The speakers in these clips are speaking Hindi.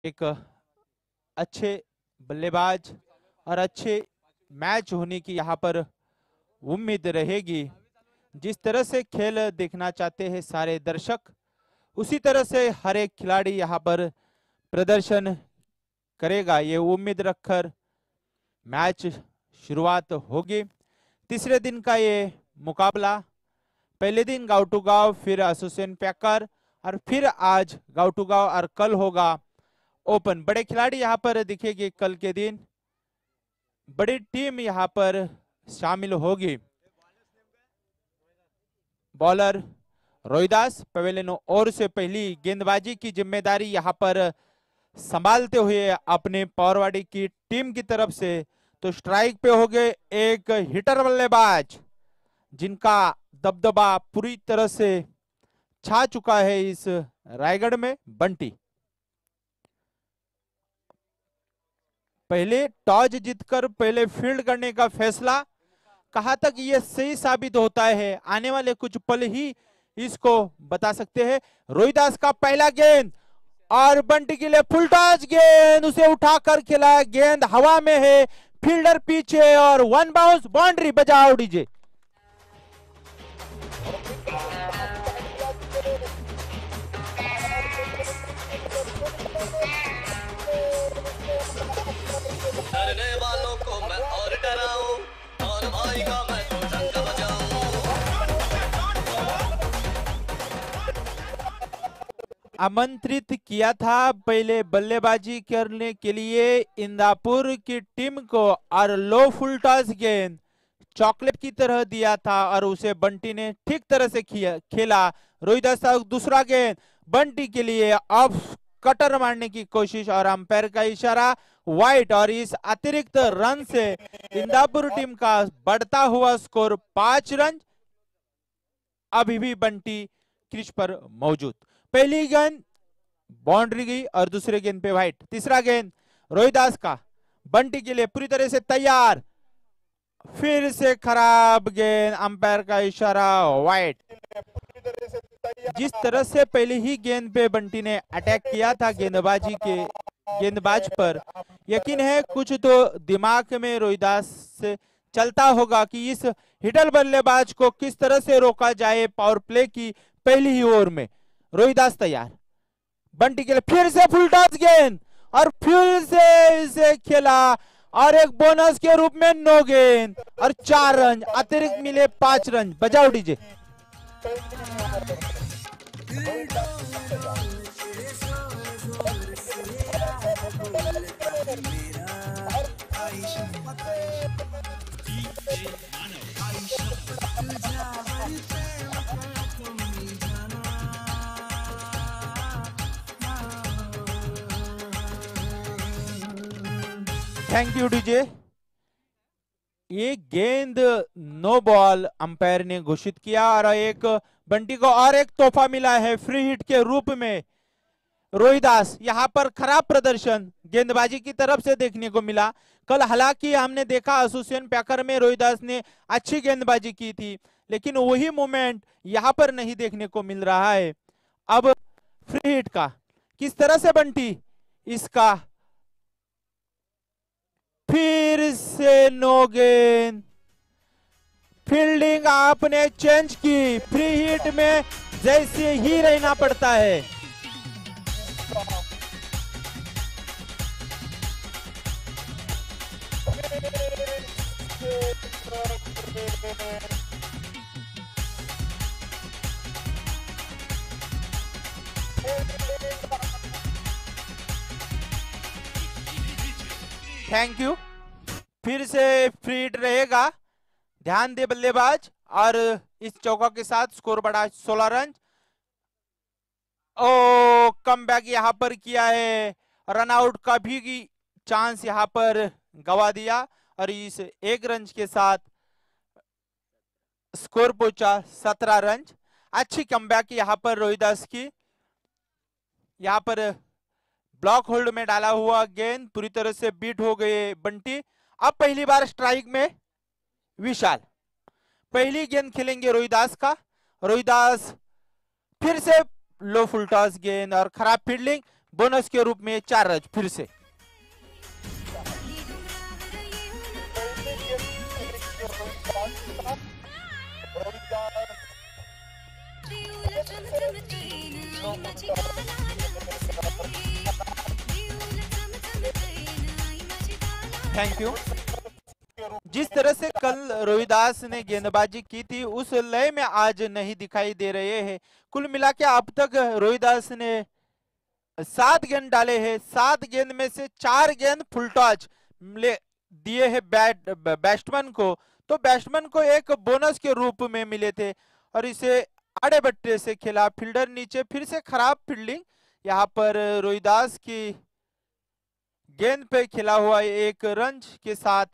एक अच्छे बल्लेबाज और अच्छे मैच होने की यहाँ पर उम्मीद रहेगी। जिस तरह से खेल देखना चाहते हैं सारे दर्शक, उसी तरह से हर एक खिलाड़ी यहाँ पर प्रदर्शन करेगा, ये उम्मीद रखकर मैच शुरुआत होगी। तीसरे दिन का ये मुकाबला, पहले दिन गांव टू गांव, फिर एसोसिएशन पैकर और फिर आज गांव टू गांव और कल होगा ओपन। बड़े खिलाड़ी यहाँ पर दिखेंगे कल के दिन, बड़ी टीम यहाँ पर शामिल होगी। बॉलर रोहिदास पवेलियन ओर से पहली गेंदबाजी की जिम्मेदारी यहाँ पर संभालते हुए अपने पावरवाड़ी की टीम की तरफ से। तो स्ट्राइक पे हो गए एक हिटर बल्लेबाज जिनका दबदबा पूरी तरह से छा चुका है इस रायगढ़ में, बंटी। पहले टॉस जीतकर पहले फील्ड करने का फैसला, कहां तक ये सही साबित होता है आने वाले कुछ पल ही इसको बता सकते हैं। रोहिदास का पहला गेंद और बंटी के लिए फुल टॉस गेंद, उसे उठाकर खेला, गेंद हवा में है, फील्डर पीछे और वन बाउंस, बाउंड्री। बजाओ डीजे। डरने वालों को मैं और डराऊं, और आएगा मैं तो डंका बजाऊं। आमंत्रित किया था पहले बल्लेबाजी करने के लिए इंदापुर की टीम को और लो फुल टॉस गेंद चॉकलेट की तरह दिया था और उसे बंटी ने ठीक तरह से खेला। रोहिदास का दूसरा गेंद बंटी के लिए ऑफ कटर मारने की कोशिश और अंपायर का इशारा वाइट, और इस अतिरिक्त रन से इंदापुर टीम का बढ़ता हुआ स्कोर 5 रन। अभी भी बंटी क्रीज पर मौजूद। पहली गेंद बाउंड्री गई और दूसरे गेंद पे वाइट। तीसरा गेंद रोहिदास का बंटी के लिए पूरी तरह से तैयार, फिर से खराब गेंद, अंपायर का इशारा वाइट। जिस तरह से पहले ही गेंद पे बंटी ने अटैक किया था गेंदबाज पर, यकीन है कुछ तो दिमाग में रोहिदास से चलता होगा कि इस हिटर बल्लेबाज को किस तरह से रोका जाए पावर प्ले की पहली ही ओवर में। रोहिदास तैयार, बंटी के लिए फिर से फुल टॉस गेंद और फिर से इसे खेला और एक बोनस के रूप में 9 गेंद और 4 रन, अतिरिक्त मिले 5 रन। बजाओ डीजे। Thank you DJ. ये गेंद नो बॉल अंपायर ने घोषित किया और एक बंटी को और एक तोहफा मिला है फ्री हिट के रूप में। रोहिदास यहाँ पर खराब प्रदर्शन गेंदबाजी की तरफ से देखने को मिला। कल हालांकि हमने देखा एसोसिएशन पैकर में रोहिदास ने अच्छी गेंदबाजी की थी, लेकिन वही मोमेंट यहाँ पर नहीं देखने को मिल रहा है। अब फ्री हिट का किस तरह से बंटी इसका, फिर से 9 गेंद, फील्डिंग आपने चेंज की, फ्री हिट में जैसे ही रहना पड़ता है। Thank you. फिर से फ्री हिट रहेगा, ध्यान दे बल्लेबाज, और इस चौका के साथ स्कोर बढ़ा 16 रन। ओ कमबैक यहां पर किया है, रन आउट का भी चांस यहां पर गवा दिया और इस 1 रन के साथ स्कोर पहुंचा 17 रन। अच्छी कमबैक यहां पर रोहिदास की। यहां पर ब्लॉक होल्ड में डाला हुआ गेंद पूरी तरह से बीट हो गए बंटी। अब पहली बार स्ट्राइक में विशाल, पहली गेंद खेलेंगे रोहिदास का। रोहिदास फिर से लो फुल टॉस गेंद और खराब फील्डिंग, बोनस के रूप में 4 रन फिर से। Thank you. जिस तरह से कल रोहिदास ने गेंदबाजी की थी उस लय में आज नहीं दिखाई दे रहे हैं। कुल मिला के अब तक रोहिदास ने 7 गेंद डाले हैं, 7 गेंद में से 4 गेंद फुल टॉस दिए हैं बैट्समैन को, तो बैट्समैन को एक बोनस के रूप में मिले थे और इसे आड़े बट्टे से खेला। फील्डर नीचे, फिर से खराब फील्डिंग यहाँ पर रोहिदास की गेंद पे खेला हुआ एक रन के साथ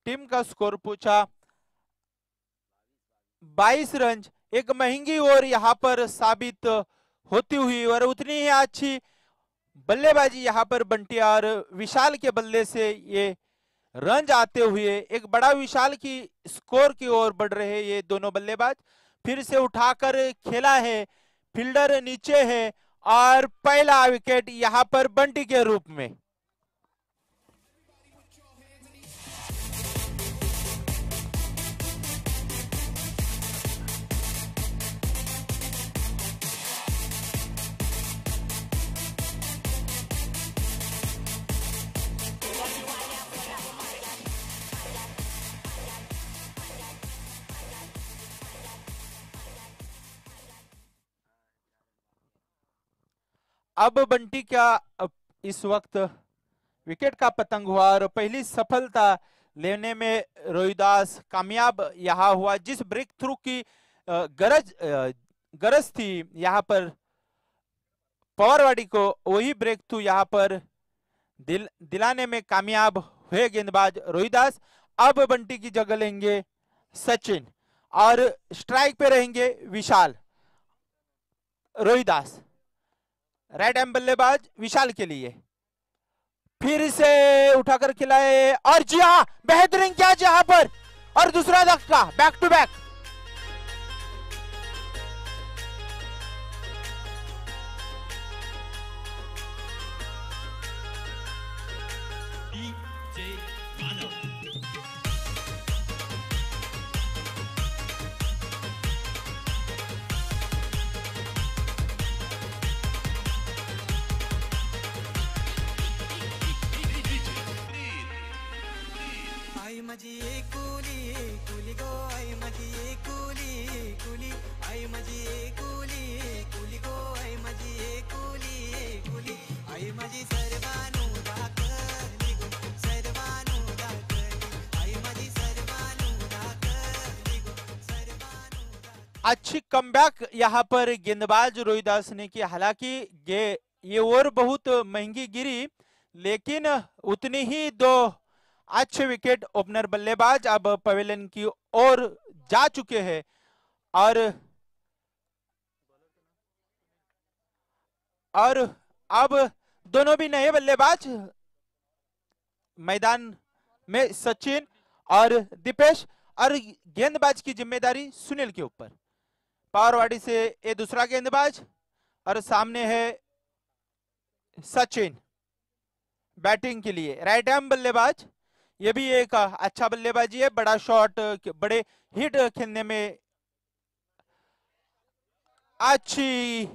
टीम का स्कोर पूछा 22 रन। एक महंगी ओवर यहाँ पर साबित होती हुई और उतनी ही अच्छी बल्लेबाजी यहाँ पर बंटी और विशाल के बल्ले से ये रन आते हुए एक बड़ा विशाल की स्कोर की ओर बढ़ रहे हैं ये दोनों बल्लेबाज। फिर से उठाकर खेला है, फील्डर नीचे है और पहला विकेट यहाँ पर बंटी के रूप में। अब बंटी का इस वक्त विकेट का पतंग हुआ और पहली सफलता लेने में रोहिदास कामयाब यहाँ हुआ। जिस ब्रेक थ्रू की गरज थी यहाँ पर पवारवाड़ी को, वही ब्रेक थ्रू यहाँ पर दिलाने में कामयाब हुए गेंदबाज रोहिदास। अब बंटी की जगह लेंगे सचिन और स्ट्राइक पे रहेंगे विशाल। रोहिदास राइट हैंड बल्लेबाज विशाल के लिए फिर से उठाकर खिलाए और जी हां, बेहतरीन कैच यहां पर और दूसरा धक्का बैक टू बैक। अच्छी कमबैक यहाँ पर गेंदबाज रोहिदास ने की। हालांकि ये ओवर बहुत महंगी गिरी, लेकिन उतनी ही 2 अच्छे विकेट ओपनर बल्लेबाज अब पवेलियन की ओर जा चुके हैं और अब दोनों भी नए बल्लेबाज मैदान में, सचिन और दीपेश, और गेंदबाज की जिम्मेदारी सुनील के ऊपर। पावरवाड़ी से ये दूसरा गेंदबाज और सामने है सचिन बैटिंग के लिए। राइट हैंड बल्लेबाज, ये भी एक अच्छा बल्लेबाजी है, बड़ा शॉट, बड़े हिट खेलने में अच्छी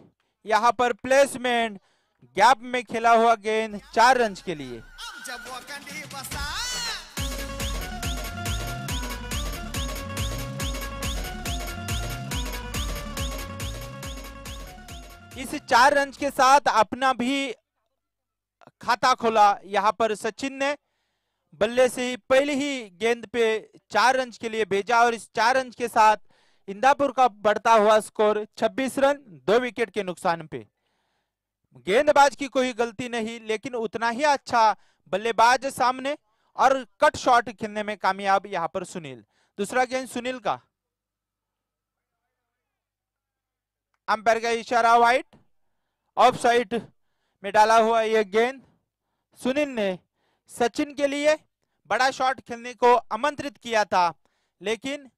यहां पर प्लेसमेंट, गैप में खेला हुआ गेंद 4 रन के लिए। इस 4 रन के साथ अपना भी खाता खोला यहां पर सचिन ने। बल्ले से ही पहली ही गेंद पे 4 रन के लिए भेजा और इस 4 रन के साथ इंदापुर का बढ़ता हुआ स्कोर 26 रन 2 विकेट के नुकसान पे। गेंदबाज की कोई गलती नहीं, लेकिन उतना ही अच्छा बल्लेबाज सामने और कट शॉट खेलने में कामयाब यहां पर सुनील। दूसरा गेंद सुनील का, अंपायर का इशारा वाइड, ऑफ साइड में डाला हुआ यह गेंद। सुनील ने सचिन के लिए बड़ा शॉट खेलने को आमंत्रित किया था, लेकिन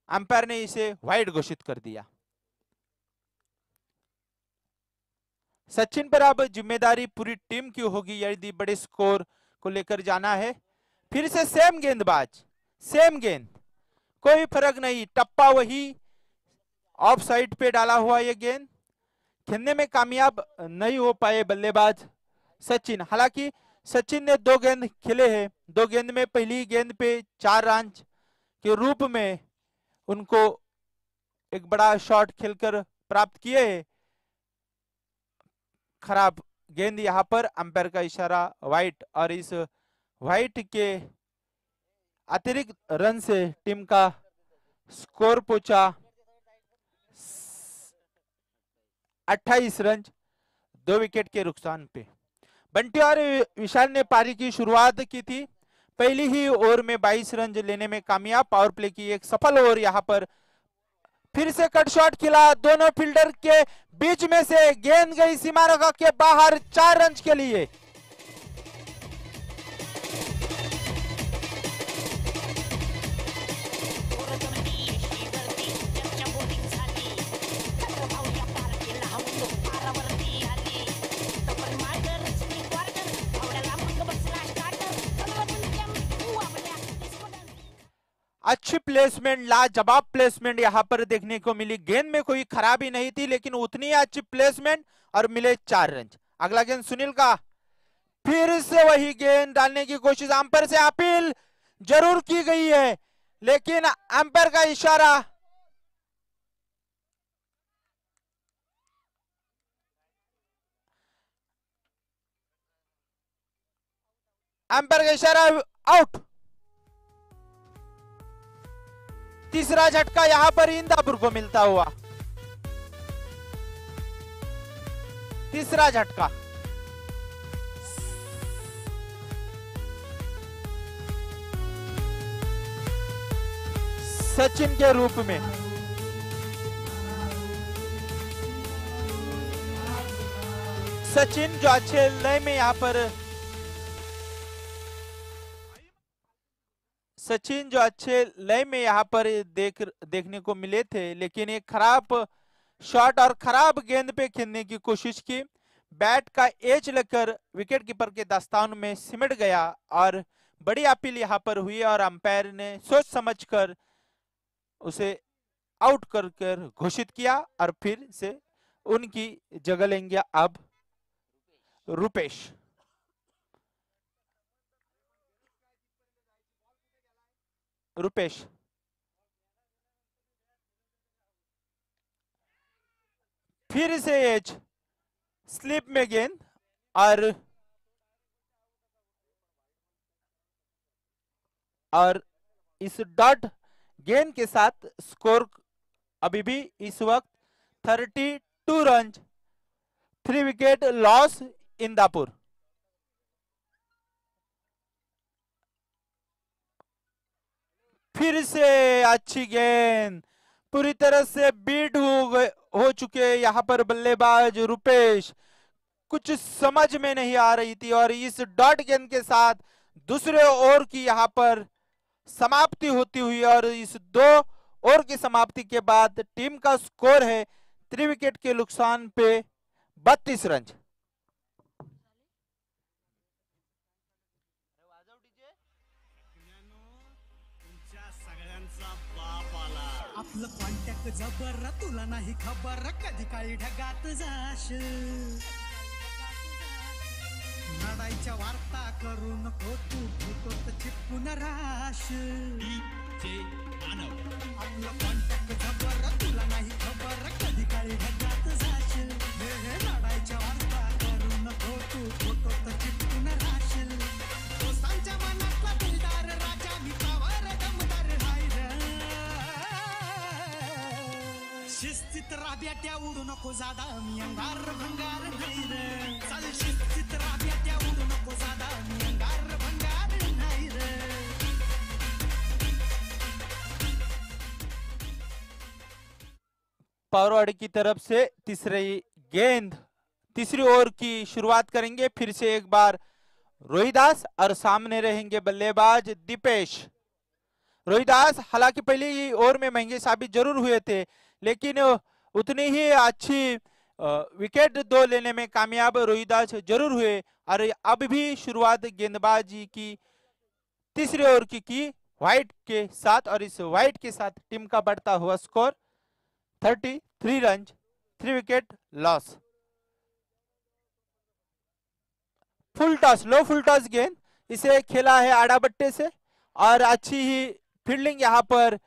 अंपायर ने इसे वाइड घोषित कर दिया। सचिन पर अब जिम्मेदारी पूरी टीम की होगी यदि बड़े स्कोर को लेकर जाना है। फिर से सेम गेंदबाज, सेम गेंद, कोई फर्क नहीं, टप्पा वही, ऑफ साइड पे डाला हुआ ये गेंद। खेलने में कामयाब नहीं हो पाए बल्लेबाज सचिन। हालांकि सचिन ने 2 गेंद खेले हैं, 2 गेंद में पहली गेंद पे 4 रन के रूप में उनको एक बड़ा शॉट खेलकर प्राप्त किए हैं। खराब गेंद यहां पर, अंपायर का इशारा वाइट, और इस वाइट के अतिरिक्त रन से टीम का स्कोर पहुंचा 28 रन 2 विकेट के नुकसान पे। बंटी और विशाल ने पारी की शुरुआत की थी, पहली ही ओवर में 22 रन लेने में कामयाब। पावर प्ले की एक सफल ओवर, यहां पर फिर से कट शॉट खेला दोनों फील्डर के बीच में से, गेंद गई सीमा रेखा के बाहर 4 रन के लिए। अच्छी प्लेसमेंट, लाजवाब प्लेसमेंट यहां पर देखने को मिली। गेंद में कोई खराबी नहीं थी, लेकिन उतनी अच्छी प्लेसमेंट और मिले 4 रन। अगला गेंद सुनील का, फिर से वही गेंद डालने की कोशिश, अंपायर से अपील जरूर की गई है, लेकिन अंपायर का इशारा, अंपायर का इशारा, आउट। तीसरा झटका यहां पर इंदापुर को मिलता हुआ, तीसरा झटका। सचिन के रूप में सचिन जो अच्छे लय में यहां पर सचिन जो अच्छे लय में यहां पर देखने को मिले थे, लेकिन एक खराब शॉट और खराब गेंद पे खेलने की कोशिश की। बैट का एज लेकर विकेट कीपर के दस्तान में सिमट गया और बड़ी अपील यहां पर हुई और अंपायर ने सोच समझकर उसे आउट कर घोषित किया और फिर से उनकी जगह लेंगे अब रुपेश। रुपेश फिर से एज स्लिप में गेंद और इस डॉट गेंद के साथ स्कोर अभी भी इस वक्त 32 रन, 3 विकेट लॉस इंदापुर। फिर से अच्छी गेंद, पूरी तरह से बीट हो चुके यहाँ पर बल्लेबाज रुपेश, कुछ समझ में नहीं आ रही थी और इस डॉट गेंद के साथ दूसरे ओवर की यहाँ पर समाप्ति होती हुई और इस 2 ओवर की समाप्ति के बाद टीम का स्कोर है 3 विकेट के नुकसान पे 32 रन। आपलं कॉन्टॅक्ट जबर, तुला नाही खबर कधी काळी ढगात जाश, लढाईच्या वार्ता करू नको तू, फोटोत चिपकून राश। आपलं कॉन्टॅक्ट जबर, तुला नाही खबर कधी काळी ढगात जाश, लढाईच्या वार्ता करू नको तू, फोटोत चिपकून राश। दोस्तांच्या मनातला दिलदार राजा मी कावर दमदार हाय रे, शिस्तीत राब्याट्या उडू नको जादा मी अंगार भंगार नाही रे, चल शिस्तीत राब्याट्या उडू नको जादा मी अंगार भंगार नाही रे। पावरवाड़ी की तरफ से तीसरी ओवर की शुरुआत करेंगे। फिर से एक बार रोहिदास और सामने रहेंगे बल्लेबाज दीपेश। रोहिदास हालांकि पहली ओवर में महंगे साबित जरूर हुए थे, लेकिन उतनी ही अच्छी विकेट 2 लेने में कामयाब रोहिदास जरूर हुए। और अब भी शुरुआत गेंदबाजी की तीसरे ओवर की व्हाइट के साथ, और इस व्हाइट के साथ टीम का बढ़ता हुआ score 33 run, 3 wicket loss. Full toss, low full toss गेंद, इसे खेला है आड़ा बट्टे से, और अच्छी ही फील्डिंग यहाँ पर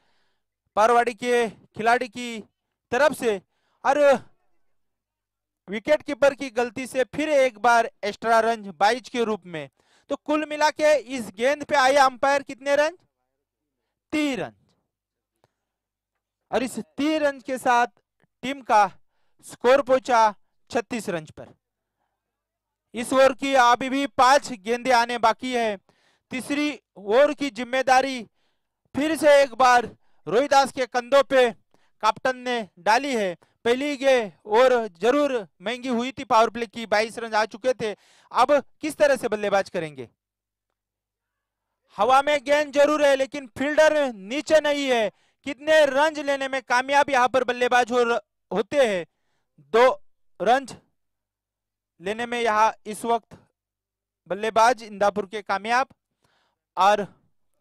पारवाड़ी के खिलाड़ी की तरफ से, और विकेट कीपर की गलती से फिर एक बार एक्स्ट्रा रन 22 के रूप में। तो कुल मिला के इस गेंद पे आए अंपायर कितने रन? 3 रन, और इस 3 रन के साथ टीम का स्कोर पहुंचा 36 रन पर। इस ओवर की अभी भी 5 गेंदें आने बाकी है। तीसरी ओवर की जिम्मेदारी फिर से एक बार रोहिदास के कंधों पे कैप्टन ने डाली है। पहली गेंद और जरूर महंगी हुई थी, पावर प्ले की 22 रन आ चुके थे। अब किस तरह से बल्लेबाज करेंगे? हवा में गेंद जरूर है, लेकिन फील्डर नीचे नहीं है। कितने रन लेने में कामयाब यहाँ पर बल्लेबाज होते हैं? 2 रन लेने में यहाँ इस वक्त बल्लेबाज इंदापुर के कामयाब, और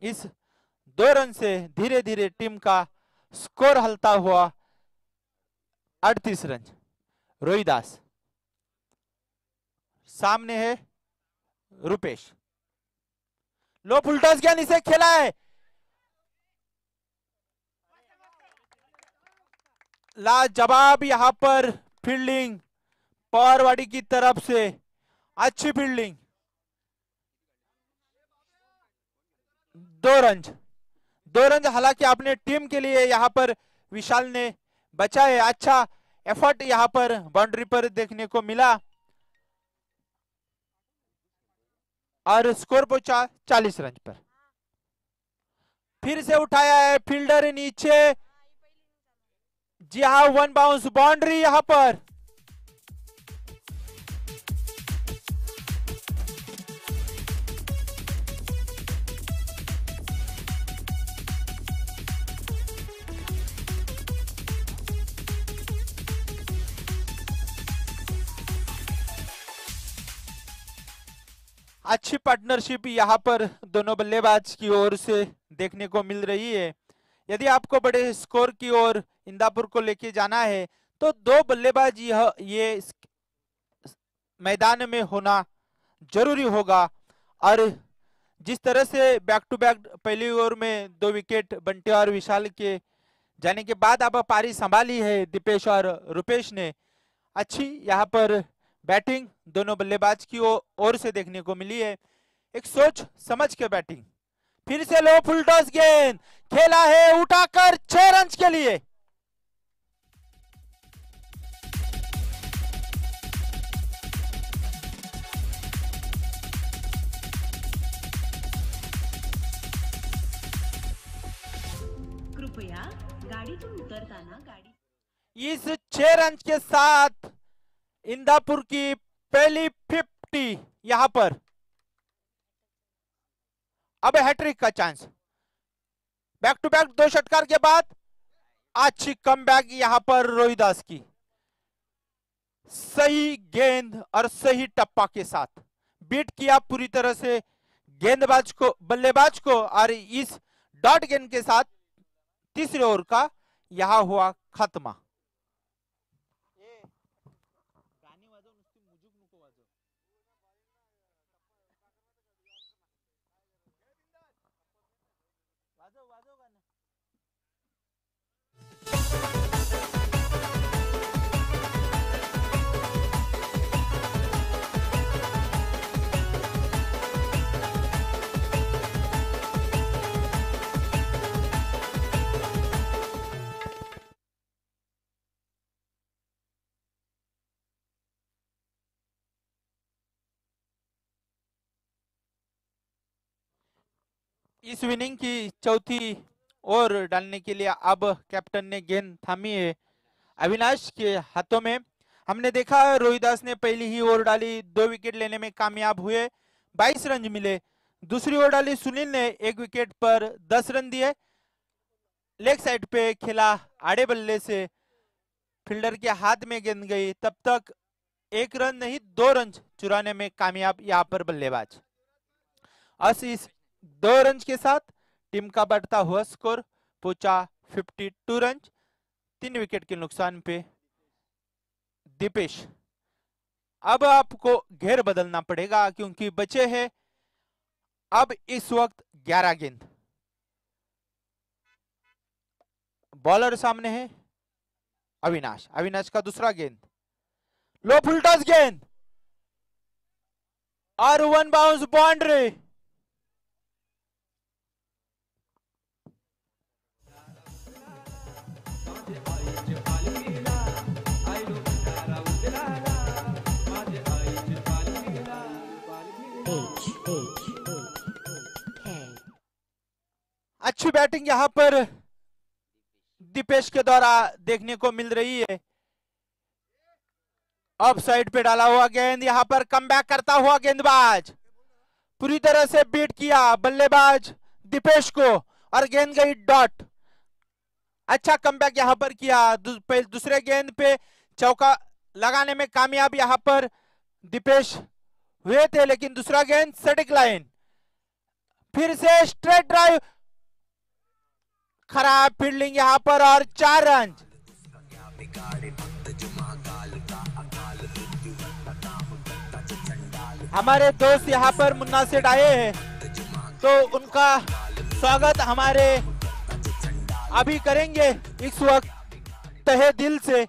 इस 2 रन से धीरे धीरे टीम का स्कोर हलता हुआ 38 रन। रोहिदास सामने है रुपेश, लो फुल टॉस गेंद, इसे खेला है लाजवाब यहाँ पर फील्डिंग पावरवाड़ी की तरफ से, अच्छी फील्डिंग। 2 रन, हालांकि अपने टीम के लिए यहाँ पर विशाल ने बचाए। अच्छा एफर्ट यहाँ पर बाउंड्री पर देखने को मिला, और स्कोर पहुंचा 40 रन पर। फिर से उठाया है फील्डर नीचे, जी हाँ, 1 बाउंस बाउंड्री यहाँ पर। अच्छी पार्टनरशिप यहाँ पर दोनों बल्लेबाज की ओर से देखने को मिल रही है। यदि आपको बड़े स्कोर की ओर इंदापुर को लेके जाना है तो 2 बल्लेबाज ये मैदान में होना जरूरी होगा। और जिस तरह से बैक टू बैक पहली ओवर में 2 विकेट बंटे और विशाल के जाने के बाद अब पारी संभाली है दीपेश और रुपेश ने, अच्छी यहाँ पर बैटिंग दोनों बल्लेबाज की ओर से देखने को मिली है। एक सोच समझ के बैटिंग। फिर से लो फुल टॉस गेंद खेला है उठाकर 6 रन के लिए। कृपया गाडीतून उतरताना गाडी। इस 6 रन के साथ इंदापुर की पहली 50 यहां पर। अब हैट्रिक का चांस, बैक टू बैक 2 षटकार के बाद अच्छी कमबैक यहां पर रोहिदास की, सही गेंद और सही टप्पा के साथ बीट किया पूरी तरह से गेंदबाज को, बल्लेबाज को, और इस डॉट गेंद के साथ तीसरे ओवर का यहां हुआ खत्मा। इस विनिंग की चौथी ओवर डालने के लिए अब कैप्टन ने गेंद थामी है अविनाश के हाथों में। हमने देखा रोहिदास ने पहली ही ओवर डाली, 2 विकेट लेने में कामयाब हुए, 22 रन मिले। दूसरी ओवर डाली सुनील ने, 1 विकेट पर 10 रन दिए। लेग साइड पे खेला आड़े बल्ले से फील्डर के हाथ में गेंद गई, तब तक 1 रन नहीं 2 रन चुराने में कामयाब यहाँ पर बल्लेबाज। अस इस 2 रन के साथ टीम का बढ़ता हुआ स्कोर पहुंचा 52 रन। 3 विकेट के नुकसान पे दीपेश। अब आपको घेर बदलना पड़ेगा क्योंकि बचे हैं अब इस वक्त 11 गेंद। बॉलर सामने है अविनाश। अविनाश का दूसरा गेंद, लो फुल टॉस गेंद और 1 बाउंस बाउंड्री। अच्छी बैटिंग यहां पर दीपेश के द्वारा देखने को मिल रही है। ऑफ साइड पे डाला हुआ गेंद, यहां पर कमबैक करता हुआ गेंदबाज, पूरी तरह से बीट किया बल्लेबाज दीपेश को और गेंद गई डॉट। अच्छा कमबैक यहां पर किया। दूसरे गेंद पे चौका लगाने में कामयाब यहां पर दीपेश हुए थे, लेकिन दूसरा गेंद सटिक लाइन, फिर से स्ट्रेट ड्राइव, खराब फील्डिंग यहां पर और 4 रन। हमारे दोस्त यहां पर मुन्ना सेठ आए हैं, तो उनका स्वागत हमारे अभी करेंगे इस वक्त तहे दिल से।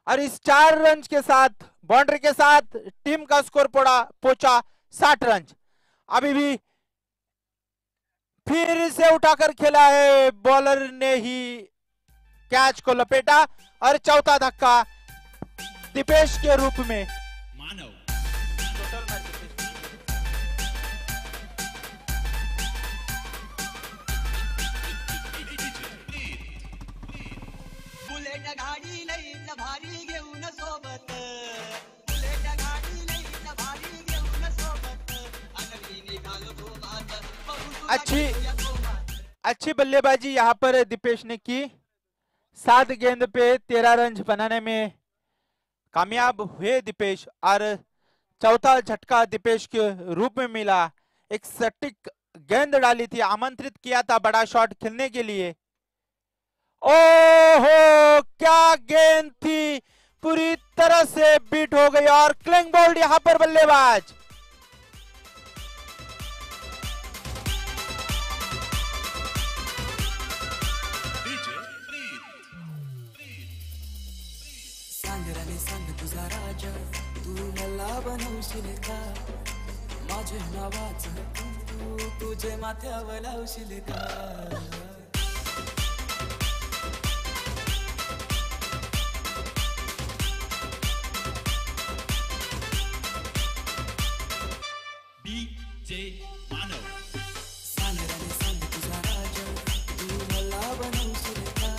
और इस 4 रन के साथ बाउंड्री के साथ टीम का स्कोर पहुंचा 60 रन। अभी भी फिर से उठाकर खेला है, बॉलर ने ही कैच को लपेटा और चौथा धक्का दीपेश के रूप में। बुलेट गाडी लईन भारी घेऊन सोबत, बुलेट गाडी लईन भारी घेऊन सोबत, अगदी निघालो गोमात। अच्छी बल्लेबाजी यहां पर दीपेश ने की। 7 गेंद पे 13 रन बनाने में कामयाब हुए दीपेश और चौथा झटका दीपेश के रूप में मिला। एक सटीक गेंद डाली थी, आमंत्रित किया था बड़ा शॉट खेलने के लिए। ओहो क्या गेंद थी, पूरी तरह से बीट हो गई और क्लिंग बोल्ड यहां पर बल्लेबाज। सांगराने सांग तुझा राजा, तू मला बनवशील का, माझे नावाचं तू तुझे माथ्यावर लावशील का। सांगराने सांग तुझा राजा, तू मला बनवशील का,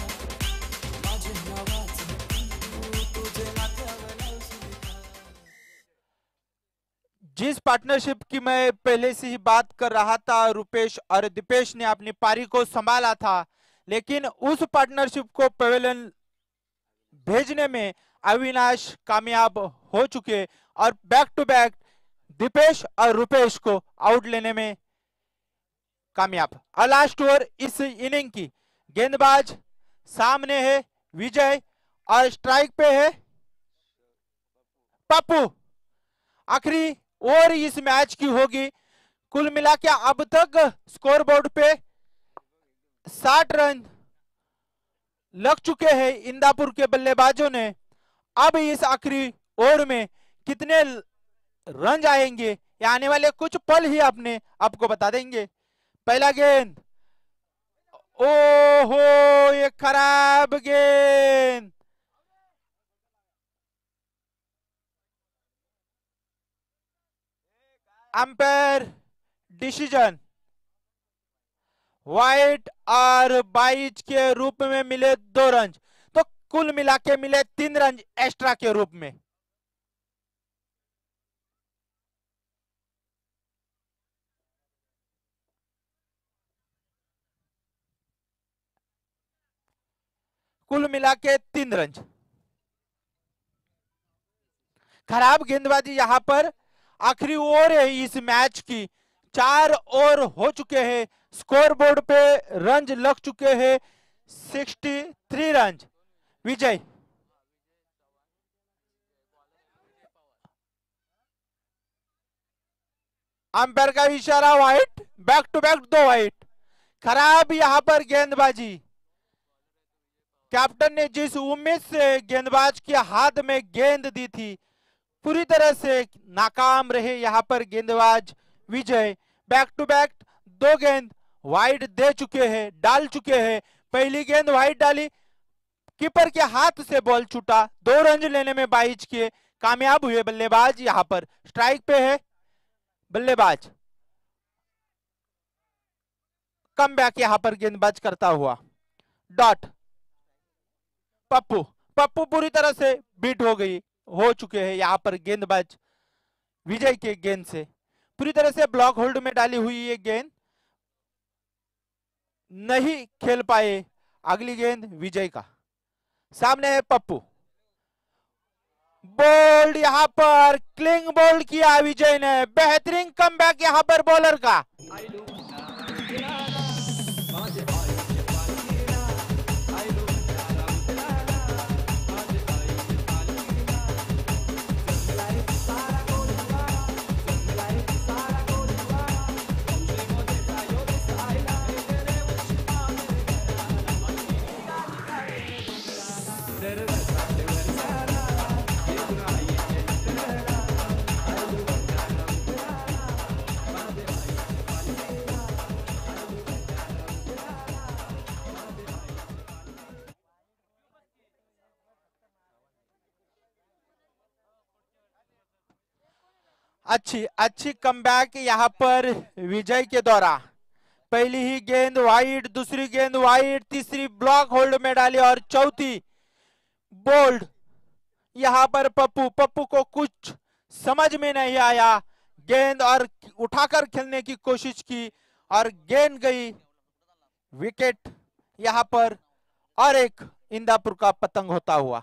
माझे नावाचं तू तुझे माथ्यावर लावशील का। जिस पार्टनरशिप की मैं पहले से ही बात कर रहा था, रुपेश और दीपेश ने अपनी पारी को संभाला था, लेकिन उस पार्टनरशिप को पवेलियन भेजने में अविनाश कामयाब हो चुके और बैक टू बैक दीपेश और रुपेश को आउट लेने में कामयाब। और लास्ट ओवर इस इनिंग की गेंदबाज सामने है विजय और स्ट्राइक पे है पप्पू। आखिरी ओवर इस मैच की होगी। कुल मिला के अब तक स्कोर बोर्ड पे 60 रन लग चुके हैं इंदापुर के बल्लेबाजों ने। अब इस आखिरी ओवर में कितने रन आएंगे ये आने वाले कुछ पल ही अपने आपको बता देंगे। पहला गेंद, ओहो ये खराब गेंद, अंपायर डिसीजन वाइट और 22 के रूप में मिले 2 रन, तो कुल मिला के मिले 3 रन एक्स्ट्रा के रूप में। कुल मिला के 3 रन। खराब गेंदबाजी यहां पर। आखिरी ओवर है इस मैच की, 4 ओवर हो चुके हैं, स्कोर बोर्ड पे रन लग चुके हैं 63 रन। विजय अंपायर का इशारा, wide, back to back 2 wide. खराब यहां पर गेंदबाजी। कैप्टन ने जिस उम्मीद से गेंदबाज के हाथ में गेंद दी थी, पूरी तरह से नाकाम रहे यहां पर गेंदबाज विजय। बैक टू बैक 2 गेंद वाइड दे चुके हैं, डाल चुके हैं। पहली गेंद वाइड डाली, कीपर के हाथ से बॉल छूटा, 2 रन लेने में 22 किए, कामयाब हुए बल्लेबाज। यहां पर स्ट्राइक पे है बल्लेबाज। कम बैक यहां पर गेंदबाज करता हुआ डॉट। पप्पू पप्पू पूरी तरह से बीट हो चुके हैं यहां पर गेंदबाज विजय के गेंद से। पूरी तरह से ब्लॉक होल्ड में डाली हुई ये गेंद, नहीं खेल पाए। अगली गेंद विजय का, सामने है पप्पू। बोल्ड यहां पर क्लिंग बोल्ड किया विजय ने। बेहतरीन कमबैक यहां पर बॉलर का। अच्छी कमबैक यहां पर विजय के द्वारा। पहली ही गेंद वाइड, दूसरी गेंद वाइड, तीसरी ब्लॉक होल्ड में डाली और चौथी बोल्ड। यहां पर पप्पू को कुछ समझ में नहीं आया, गेंद और उठाकर खेलने की कोशिश की और गेंद गई विकेट यहां पर, और एक इंदापुर का पतंग होता हुआ।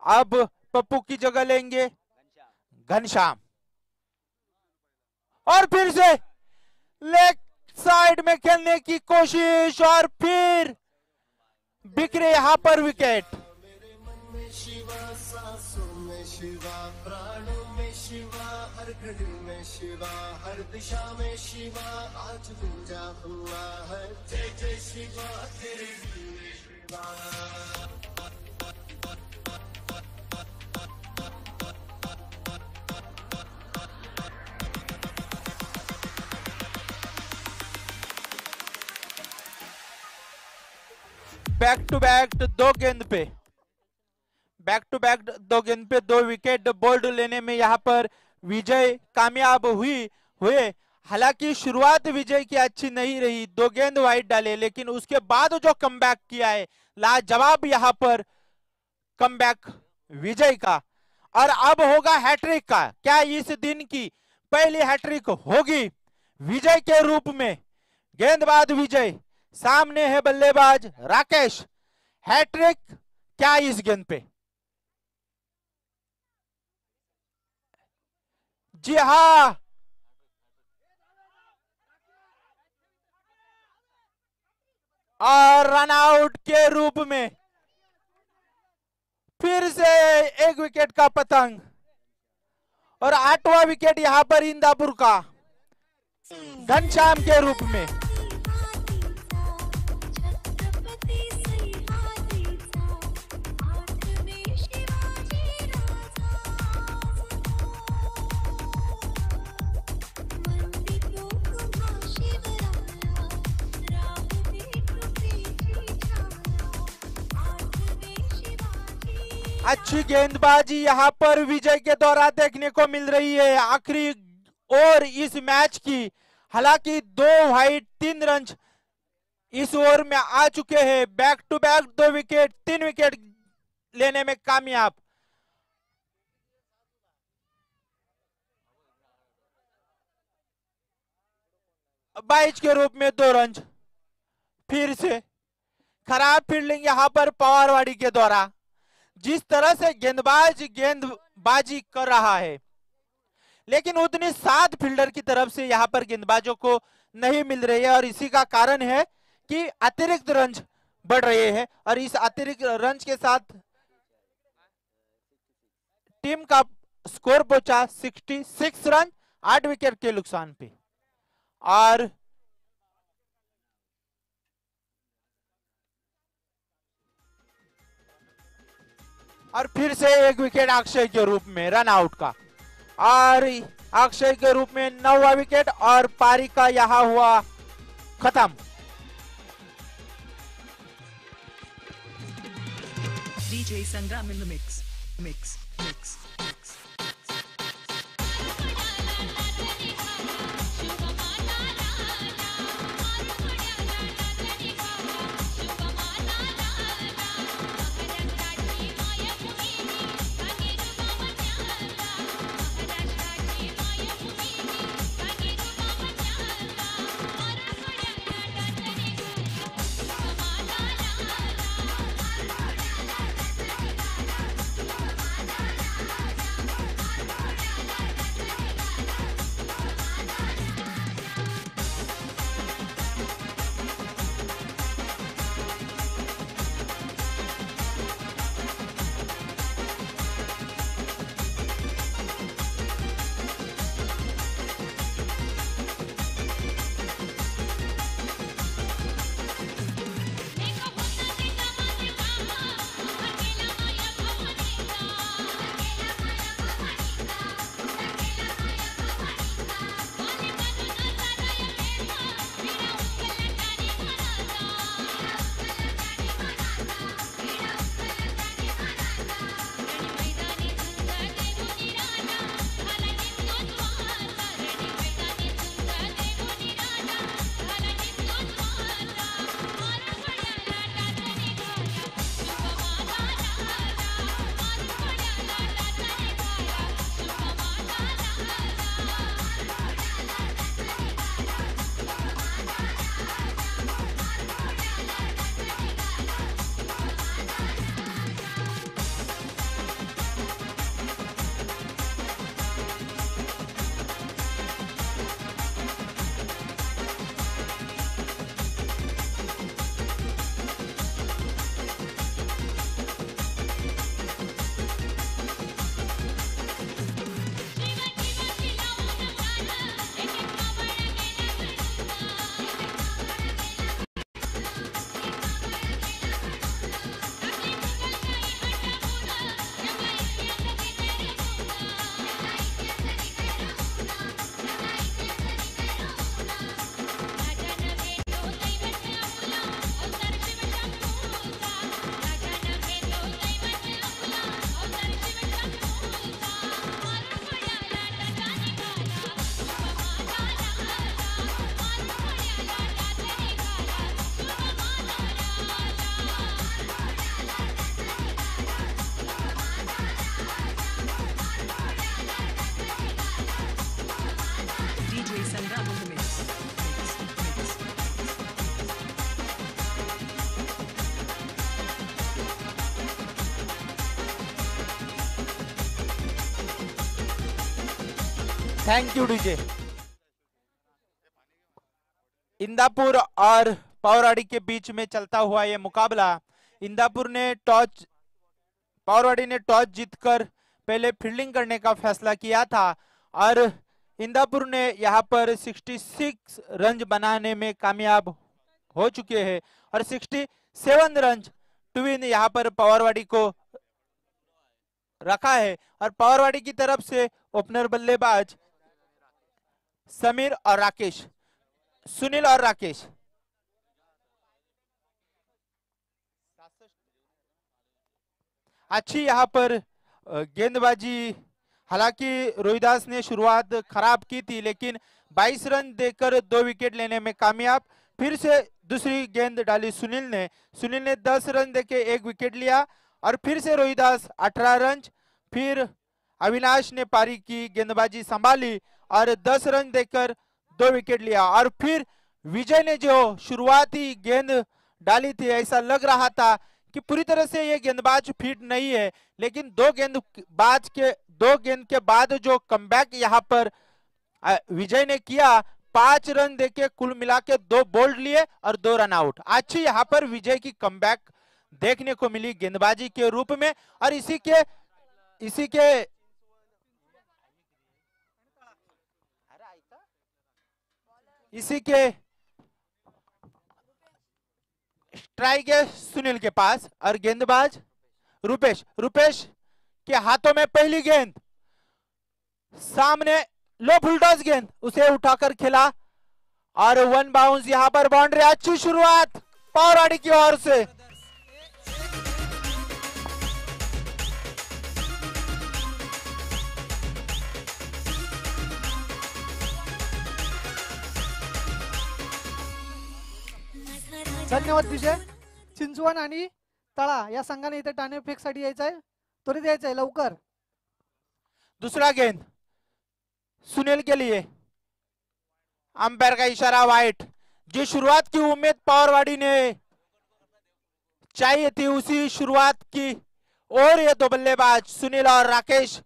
अब पप्पू की जगह लेंगे घनश्याम, और फिर से लेग साइड में खेलने की कोशिश और फिर बिखरे यहां पर विकेट। शिवा सांसों में शिवा, प्राणों में शिवा, हर घड़ी में शिवा, हर दिशा में शिवा, आज पूजा हुआ है। जय जय शिवा तेरे दिल में शिवा। बैक टू बैक 2 गेंद पे, बैक टू बैक 2 गेंद पे 2 विकेट बोल्ड लेने में यहां पर विजय कामयाब हुए। हालांकि शुरुआत विजय की अच्छी नहीं रही, 2 गेंद वाइड डाले, लेकिन उसके बाद जो कमबैक किया है लाजवाब यहां पर कमबैक विजय का। और अब होगा हैट्रिक का। क्या इस दिन की पहली हैट्रिक होगी विजय के रूप में? गेंदबाज विजय, सामने है बल्लेबाज राकेश। हैट्रिक क्या इस गेंद पे? जी हां, और रन आउट के रूप में फिर से 1 विकेट का पतंग, और 8वां विकेट यहां पर इंदापुर का घनश्याम के रूप में। अच्छी गेंदबाजी यहां पर विजय के द्वारा देखने को मिल रही है आखिरी ओवर इस मैच की। हालांकि 2 वाइड 3 रन इस ओवर में आ चुके हैं। Back to back 2 wicket, 3 wicket लेने में कामयाब। बाइज के रूप में 2 रन फिर से खराब फील्डिंग यहाँ पर पवारवाड़ी के द्वारा। जिस तरह से गेंदबाज गेंदबाजी कर रहा है, लेकिन उतनी सात फील्डर की तरफ से यहाँ पर गेंदबाजों को नहीं मिल रही है, और इसी का कारण है कि अतिरिक्त रन बढ़ रहे हैं, और इस अतिरिक्त रन के साथ टीम का स्कोर पहुंचा 66 रन 8 विकेट के नुकसान पे। और फिर से एक विकेट अक्षय के रूप में रन आउट का, और अक्षय के रूप में 9वां विकेट, और पारी का यहां हुआ खत्म। DJ Sangram in the mix. Mix. Thank you DJ. Indapur और पवारवाड़ी के बीच में चलता हुआ ये मुकाबला, पवारवाड़ी ने टॉस जीतकर पहले फील्डिंग करने का फैसला किया था, और इंदापुर ने यहां पर 66 रन बनाने में कामयाब हो चुके हैं, और 67 रन टू विन यहां पर पवारवाड़ी को रखा है। और पवारवाड़ी की तरफ से ओपनर बल्लेबाज समीर और राकेश, सुनील और राकेश। अच्छी यहां पर गेंदबाजी, हालांकि रोहिदास ने शुरुआत खराब की थी, लेकिन 22 रन देकर 2 विकेट लेने में कामयाब। फिर से दूसरी गेंद डाली सुनील ने 10 रन देके 1 विकेट लिया, और फिर से रोहिदास 18 रन। फिर अविनाश ने पारी की गेंदबाजी संभाली और 10 रन देकर 2 विकेट लिया, और फिर विजय ने जो शुरुआती गेंद डाली थी, ऐसा लग रहा था कि पूरी तरह से ये गेंदबाज फिट नहीं है, लेकिन दो गेंद के बाद जो कमबैक यहाँ पर विजय ने किया, 5 रन देके कुल मिला के 2 बोल्ड लिए और 2 रन आउट। अच्छी यहाँ पर विजय की कमबैक देखने को मिली गेंदबाजी के रूप में। और इसी के स्ट्राइक है सुनील के पास और गेंदबाज रुपेश के हाथों में पहली गेंद, सामने लो फुलटॉस गेंद, उसे उठाकर खेला और 1 बाउंस यहां पर बाउंड्री। अच्छी शुरुआत पावरवाड़ी की ओर से। धन्यवाद विजय। चिंचवण आणि तळा या संघाने इथे नाणेफेकसाठी यायचं आहे, त्वरित यायचं आहे लवकर। दूसरा गेंद सुनील के लिए, अंपायर का इशारा वाइट। जो शुरुआत की उम्मीद पावरवाड़ी ने चाहिए थी उसी शुरुआत की और ये 2 बल्लेबाज सुनील और राकेश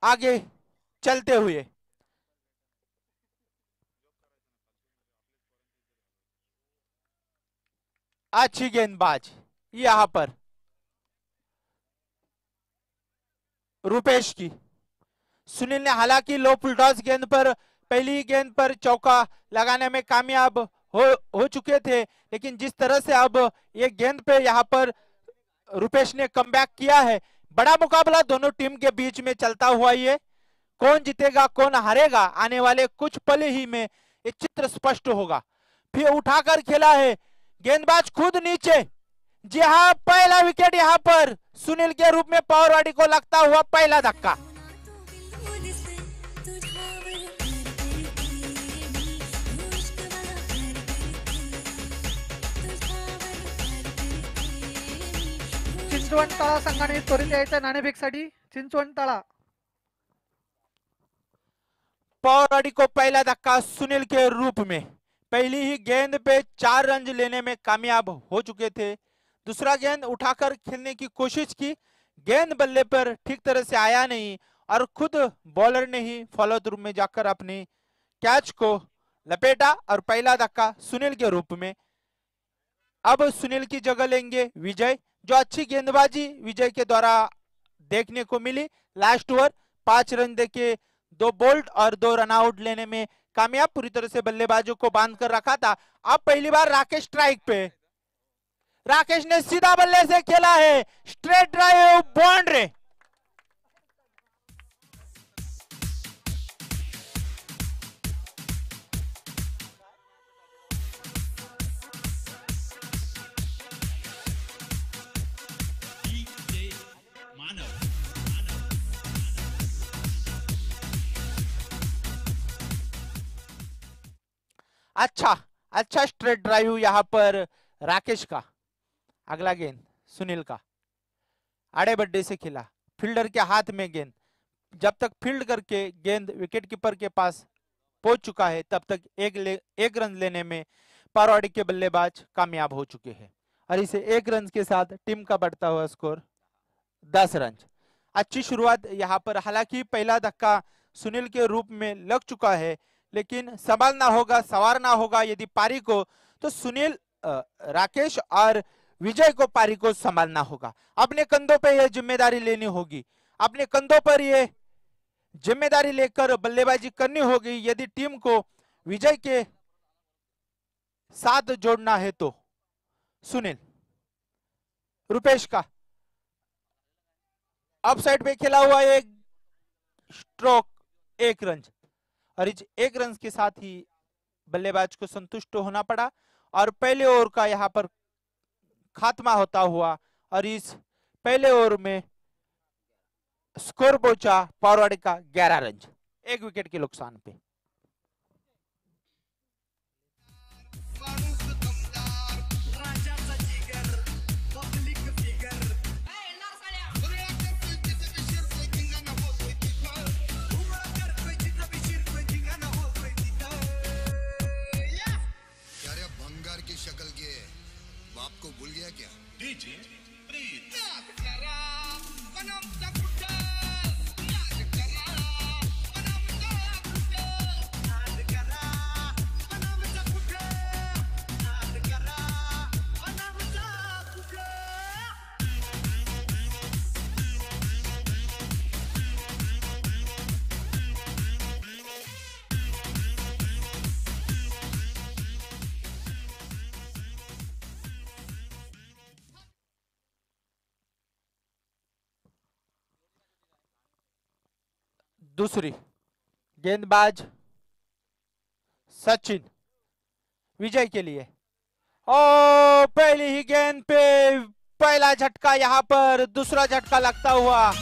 आगे चलते हुए। अच्छी गेंदबाज यहां पर रुपेश की। सुनील ने हालांकि लो फुलटॉस गेंद पर पहली गेंद पर चौका लगाने में कामयाब हो चुके थे, लेकिन जिस तरह से अब ये गेंद पे यहाँ पर रुपेश ने कमबैक किया है, बड़ा मुकाबला दोनों टीम के बीच में चलता हुआ ये कौन जीतेगा कौन हारेगा आने वाले कुछ पल ही में ये चित्र स्पष्ट होगा। फिर उठाकर खेला है गेंदबाज खुद नीचे। जी हाँ, पहला विकेट यहाँ पर सुनील के रूप में पावरवाड़ी को लगता हुआ पहला धक्का। चिंचवण तळा संघाने त्वरित यायचं नाणेफेकसाठी। चिंचवण तळा। पावरवाड़ी को पहला धक्का सुनील के रूप में। पहली ही गेंद पे 4 रन लेने में कामयाब हो चुके थे। दूसरा गेंद उठाकर खेलने की कोशिश की, गेंद बल्ले पर ठीक तरह से आया नहीं और खुद बॉलर ने ही फॉलो थ्रू में जाकर अपनी कैच को लपेटा और पहला धक्का सुनील के रूप में। अब सुनील की जगह लेंगे विजय, जो अच्छी गेंदबाजी विजय के द्वारा देखने को मिली। लास्ट ओवर 5 रन देके 2 बोल्ड और 2 रन आउट लेने में कामयाब, पूरी तरह से बल्लेबाजों को बांध कर रखा था। अब पहली बार राकेश स्ट्राइक पे, राकेश ने सीधा बल्ले से खेला है, स्ट्रेट ड्राइव बाउंड्री। अच्छा स्ट्रेट ड्राइव यहां पर राकेश का। अगला गेंद सुनील का, आड़े बड्डे से खेला, फील्डर के हाथ में गेंद। जब तक फील्ड करके गेंद विकेट कीपर के पास पहुंच चुका है तब तक एक रन लेने में पावरवाड़ी के बल्लेबाज कामयाब हो चुके हैं और इसे 1 रन के साथ टीम का बढ़ता हुआ स्कोर 10 रन। अच्छी शुरुआत यहाँ पर, हालांकि पहला धक्का सुनील के रूप में लग चुका है, लेकिन संभालना होगा, संवारना होगा यदि पारी को, तो सुनील, राकेश और विजय को पारी को संभालना होगा। अपने कंधों पे यह जिम्मेदारी लेनी होगी, अपने कंधों पर यह जिम्मेदारी लेकर बल्लेबाजी करनी होगी यदि टीम को विजय के साथ जोड़ना है तो। सुनील, रुपेश का अप साइड पे खेला हुआ एक स्ट्रोक, 1 रन, और इस 1 रन के साथ ही बल्लेबाज को संतुष्ट होना पड़ा और पहले ओवर का यहां पर खात्मा होता हुआ और इस पहले ओवर में स्कोर पहुंचा पावरवाड़ी का 11 रन, 1 विकेट के नुकसान पे। शक्ल के दूसरी गेंदबाज सचिन विजय के लिए। ओ पहली ही गेंद पे पहला झटका, यहां पर दूसरा झटका लगता हुआ।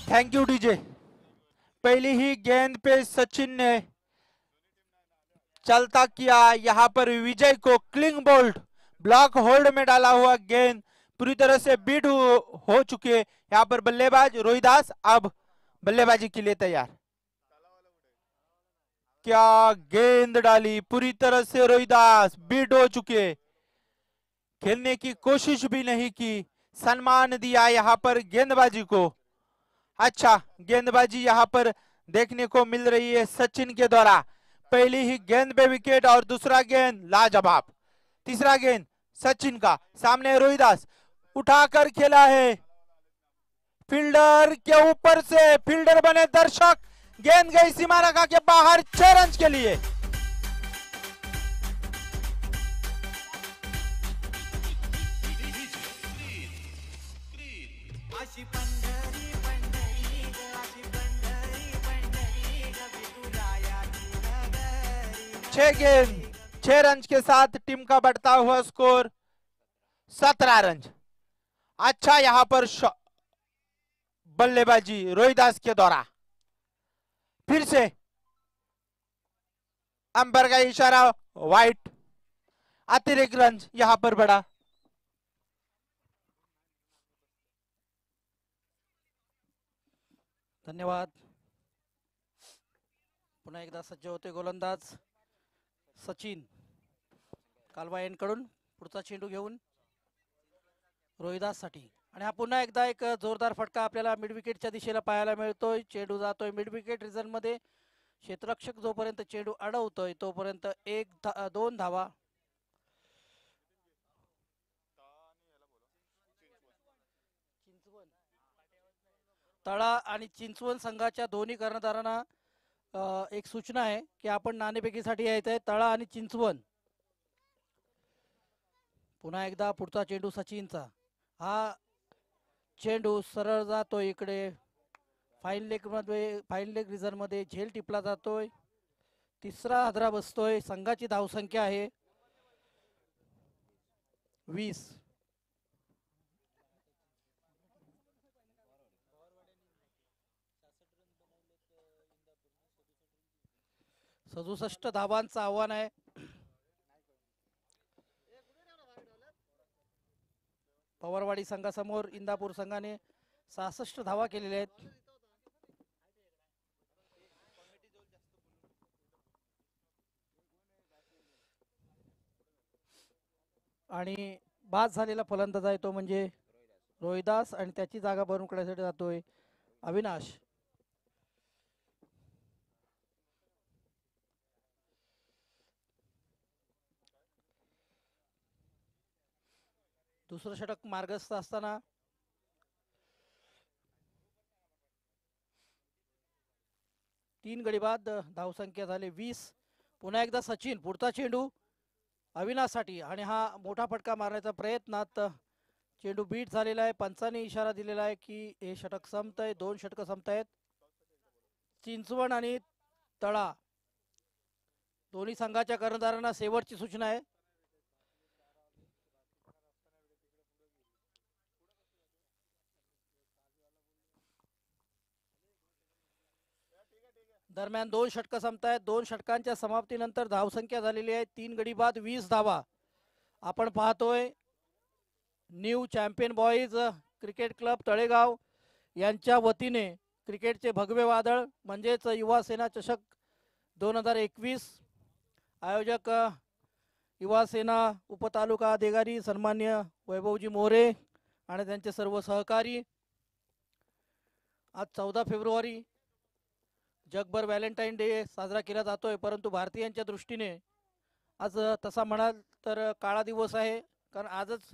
Thank you DJ. पहली ही गेंद पे सचिन ने चलता किया, यहां पर विजय को क्लिंग बोल्ट ब्लॉक होल्ड में डाला हुआ गेंद पूरी तरह से बीट हो चुके। यहां पर बल्लेबाज रोहिदास अब बल्लेबाजी के लिए तैयार। क्या गेंद डाली, पूरी तरह से रोहिदास बीट हो चुके, खेलने की कोशिश भी नहीं की, सम्मान दिया यहां पर गेंदबाजी को। अच्छा गेंदबाजी यहां पर देखने को मिल रही है सचिन के द्वारा। पहली ही गेंद पे विकेट और दूसरा गेंद लाजवाब। तीसरा गेंद सचिन का, सामने रोहिदास उठाकर खेला है, फील्डर के ऊपर से, फील्डर बने दर्शक, गेंद गई सीमा रेखा के बाहर 6 रन के लिए। छह गेंद 6 रन के साथ टीम का बढ़ता हुआ स्कोर 17 रन। अच्छा यहां पर बल्लेबाजी रोहिदास के द्वारा, फिर से अंपायर का इशारा, वाइट, अतिरिक्त रन यहां पर बढ़ा। धन्यवाद। पुन्हा एकदा सज्ज होते गोलंदाज सचिन। कालवा यांकडून पुढचा चेंडू घेऊन रोहिदास साठी, आणि हा पुन्हा एकदा एक जोरदार फटका आपल्याला मिड विकेटच्या दिशेला पाहायला मिळतोय। चेंडू जातोय मिड विकेट रिजन मध्ये, क्षेत्ररक्षक जोपर्यंत चेंडू अडवतोय तोपर्यंत 2 धावा। तळा आणि चिंचवण संघाच्या दोन्ही कर्णधारांना एक सूचना आहे की आपण नाणेफेकीसाठी यायचं आहे, तळा आणि चिंचवण। पुन्हा एकदा पुढचा चेंडू सचिनचा, हा चेंडू सरळ जातोय इकडे फाईन लेग मध्ये, फाईन लेग रिझन मध्ये झेल टिपला जातोय, तिसरा हादरा बसतोय। संघाची धावसंख्या आहे 20। 67 धावांचं आव्हान आहे। पवारवाडी संघासमोर इंदापूर संघाने 66 धावा केलेल्या आहेत। आणि बाद झालेला फलंदाज आहे तो म्हणजे रोहिदास, आणि त्याची जागा भरून काढण्यासाठी जातोय अविनाश। दुसरं षटक मार्गस्थ असताना तीन गडी बाद, धावसंख्या झाली 20। पुन्हा एकदा सचिन, पुढचा चेंडू अविनाशसाठी, आणि हा मोठा फटका मारण्याचा प्रयत्नात चेंडू बीट झालेला आहे। पंचांनी इशारा दिलेला आहे की हे षटक संपतंय, 2 षटक संपतायत। चिंचवण आणि तळा दोन्ही संघाच्या कर्णधारांना शेवटची सूचना आहे। दरम्यान 2 षटक संपतायत। 2 षटकांच्या समाप्तीनंतर धावसंख्या झालेली आहे 3 गडी बाद 20 धावा। आपण पाहतोय new champion boys cricket club Talegaon यांच्या वतीने क्रिकेटचे भगवे वादळ म्हणजेच युवा सेना चषक 2021, आयोजक युवा सेना उपतालुका अधिकारी सन्मान्य वैभवजी मोरे आणि त्यांचे सर्व सहकारी. आज 14 फेब्रुवारी जगभर व्हॅलेंटाईन डे साजरा केला जातोय, परंतु भारतीयांच्या दृष्टीने आज तसा म्हणाल तर काळा दिवस आहे. कारण आजच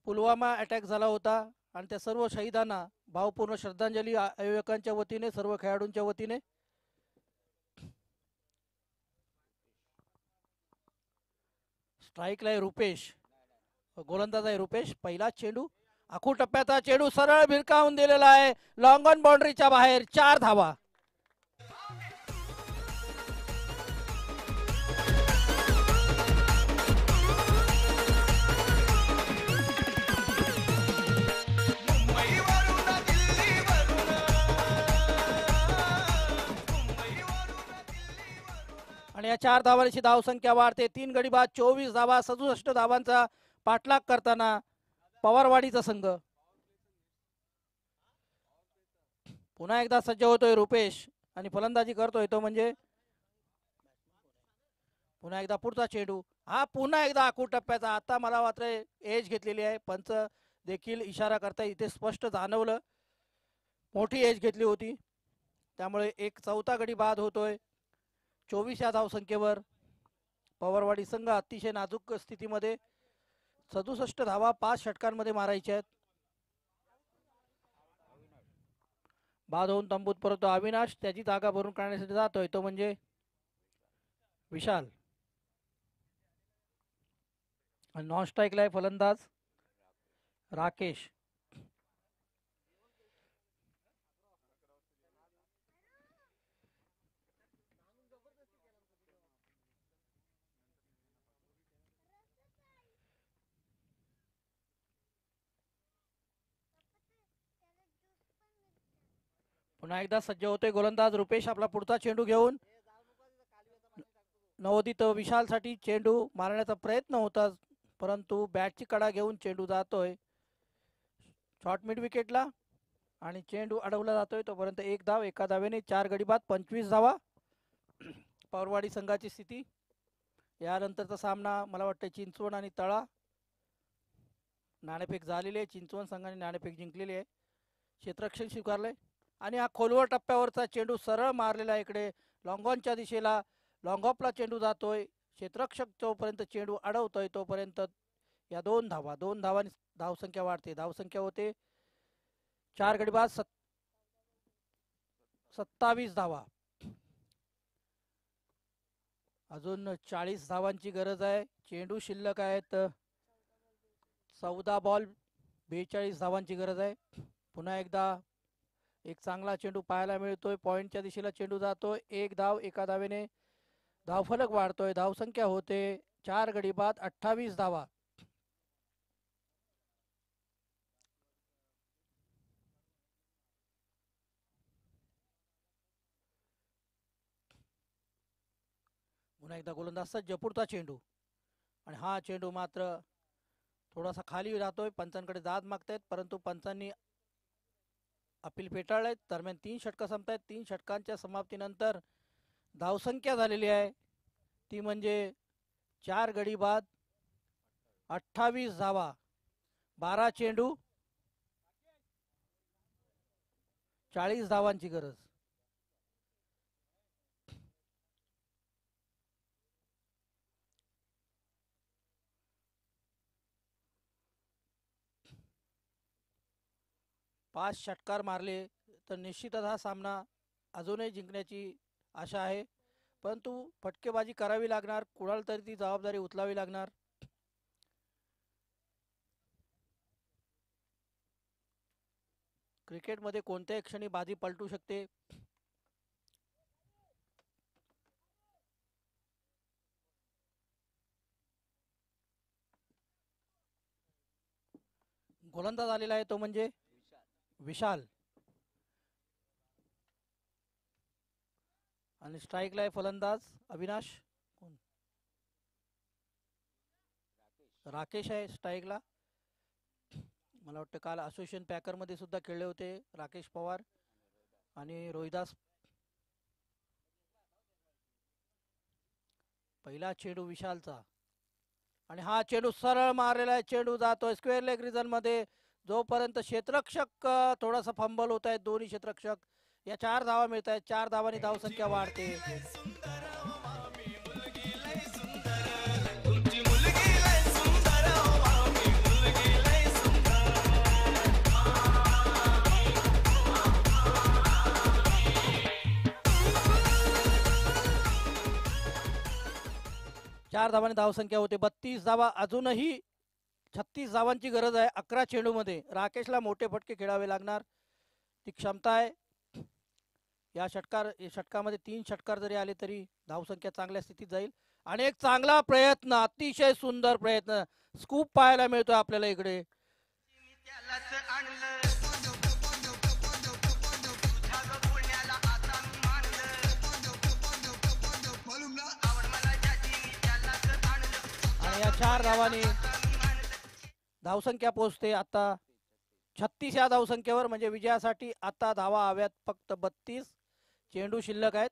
पुलवामा अटॅक झाला होता आणि त्या सर्व शहीदांना भावपूर्ण श्रद्धांजली आयोजकांच्या वतीने, सर्व खेळाडूंच्या वतीने. स्ट्राईकला आहे रुपेश, गोलंदाज आहे रुपेश. पहिला चेंडू आखू टप्प्याचा चेंडू सरळ भिरकावून दिलेला आहे, लॉंग ऑन बाउंड्रीच्या बाहेर. 4 धावा. आणि या 4 धावांची धावसंख्या वाढते. 3 गडी बाद 24 धावा, 67 धावांचा पाठलाग करताना पवारवाडीचा संघ. पुन्हा एकदा सज्ज होतोय रुपेश आणि फलंदाजी करतोय तो म्हणजे पुन्हा एकदा पुढचा चेंडू. हा पुन्हा एकदा आखू टप्प्याचा. आता मला मात्र एज घेतलेली आहे, पंच देखील इशारा करताय, इथे स्पष्ट जाणवलं मोठी एज घेतली होती, त्यामुळे एक चौथा गडी बाद होतोय 24 या धावसंख्येवर. पवारवाडी संघ अतिशय नाजूक स्थितीमध्ये. 67 धावा 5 षटकांमध्ये मारायच्या आहेत. बाद होऊन तंबूत परत अविनाश, त्याची जागा भरून काढण्यासाठी जातोय तो म्हणजे विशाल. आणि नॉन स्ट्राईकला आहे फलंदाज राकेश. पुन्हा एकदा सज्ज होतोय गोलंदाज रुपेश आपला पुढचा चेंडू घेऊन. नवोदित विशालसाठी चेंडू मारण्याचा प्रयत्न होता, परंतु बॅटची कडा घेऊन चेंडू जातोय शॉर्ट मिड विकेटला आणि चेंडू अडवला जातोय. तोपर्यंत 1 धाव, एका धावेने 4 गडी बाद 25 धावा पवारवाडी संघाची स्थिती. यानंतरचा सामना मला वाटतं चिंचवड आणि तळा. नाणेफेक झालेली आहे, चिंचवड संघाने नाणेफेक जिंकलेली आहे, क्षेत्ररक्षण स्वीकारलंय. आणि हा खोलवर टप्प्यावरचा चेंडू सरळ मारलेला आहे इकडे लॉंगॉनच्या दिशेला. लॉंग ऑफला चेंडू जातोय, क्षेत्ररक्षक जोपर्यंत चेंडू अडवतोय तोपर्यंत या 2 धावा, 2 धावांनी धावसंख्या वाढते. धावसंख्या होते 4 गडी बाद 27 धावा. अजून 40 धावांची गरज आहे. चेंडू शिल्लक आहेत 14 बॉल, 42 धावांची गरज आहे. पुन्हा एकदा एक चांगला चेंडू पाहायला मिळतोय, पॉइंटच्या दिशेला चेंडू जातोय. 1 धाव, एका धावेने धावफलक वाढतोय. धावसंख्या होते 4 गडी बाद 28 धावा. पुन्हा एकदा गोलंदाज सज्ज, पुढचा चेंडू. आणि हा चेंडू मात्र थोडासा खाली राहतोय. पंचांकडे दाद मागतायत, परंतु पंचांनी अपील फेटाळले. दरम्यान 3 षटकं संपतायत. 3 षटकांच्या समाप्तीनंतर धावसंख्या झालेली आहे ती म्हणजे 4 गडी बाद 28 धावा, 12 चेंडू, 40 धावांची गरज. पाच षटकार मारले तर निश्चितच हा सामना अजूनही जिंकण्याची आशा आहे, परंतु फटकेबाजी करावी लागणार, कुणाला तरी ती जबाबदारी उचलावी लागणार. क्रिकेटमध्ये कोणत्याही क्षणी बाजी पलटू शकते. गोलंदाज आलेला आहे तो म्हणजे विशाल. आणि स्ट्राईकला आहे फलंदाज अविनाश, राकेश आहे स्ट्राईकला. मला वाटतं काल असोसिएशन पॅकर मध्ये सुद्धा खेळले होते राकेश पवार आणि रोहिदास. पहिला चेंडू विशालचा आणि हा चेंडू सरळ मारलेला आहे. चेंडू जातोय स्क्वेअर लेग रिजन मध्ये. जोपर्यंत क्षेत्ररक्षक थोडासा फंबल होत आहे, दोन्ही क्षेत्ररक्षक. या 4 धावा मिळत आहेत. 4 धावांनी धावसंख्या वाढते. चार धावांनी धावसंख्या होते. 32 धावा. अजूनही 36 धावांची गरज आहे 11 चेंडू मध्ये. राकेशला मोठे फटके खेळावे लागणार, ती क्षमता आहे. या षटकामध्ये 3 षटकार जरी आले तरी धावसंख्या चांगल्या स्थितीत जाईल. आणि एक चांगला प्रयत्न, अतिशय सुंदर प्रयत्न, स्कूप पाहायला मिळतोय आपल्याला इकडे. आणि या 4 धावांनी धावसंख्या पोहोचते आता 36 या धावसंख्येवर. म्हणजे विजयासाठी आता धावा हव्यात फक्त 32. चेंडू शिल्लक आहेत.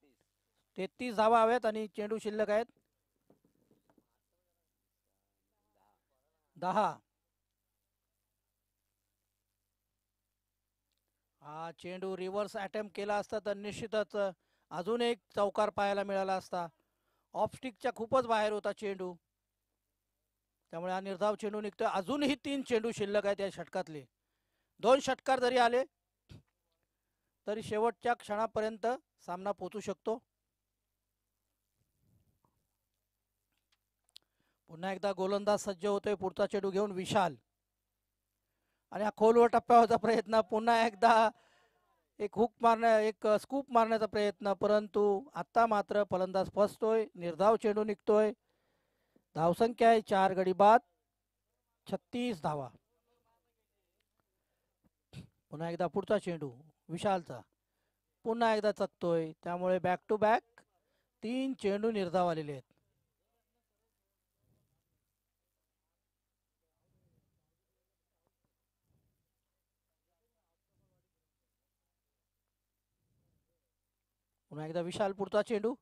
33 धावा हव्यात आणि चेंडू शिल्लक आहेत 10. हा चेंडू रिव्हर्स अटेम्प्ट केला असता तर निश्चितच अजून एक चौकार पाहायला मिळाला असता. ऑफ स्टिकच्या खूपच बाहेर होता चेंडू, त्यामुळे हा निर्धाव चेंडू निघतोय. अजूनही 3 चेंडू शिल्लक आहेत या षटकातले. 2 षटकार जरी आले तरी शेवटच्या क्षणापर्यंत सामना पोहोचू शकतो. पुन्हा एकदा गोलंदाज सज्ज होतोय पुढचा चेंडू घेऊन विशाल. आणि हा खोलवर टप्प्यावरचा प्रयत्न, पुन्हा एकदा एक हुक मारण्या एक स्कूप मारण्याचा प्रयत्न, परंतु आता मात्र फलंदाज फसतोय. निर्धाव चेंडू निघतोय. धावसंख्या आहे 4 गडी बाद 36 धावा. पुन्हा एकदा पुढचा चेंडू विशालचा, पुन्हा एकदा चकतोय. त्यामुळे बॅक टू बॅक 3 चेंडू निर्धाव आलेले आहेत. पुन्हा एकदा विशाल पुढचा चेंडू,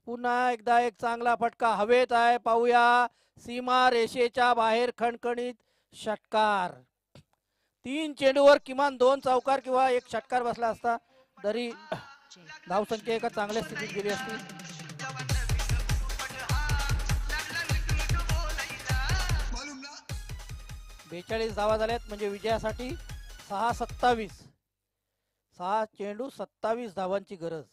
पुन्हा एकदा एक चांगला फटका हवेत आहे. पाहूया, सीमा रेषेच्या बाहेर खणखणीत षटकार. 3 चेंडूवर किमान 2 चौकार किंवा 1 षटकार बसला असता तरी धावसंख्या एका चांगल्या स्थितीत गेली असती. 42 धावा झाल्यात म्हणजे विजयासाठी 6-27. 6 चेंडू 27 धावांची गरज.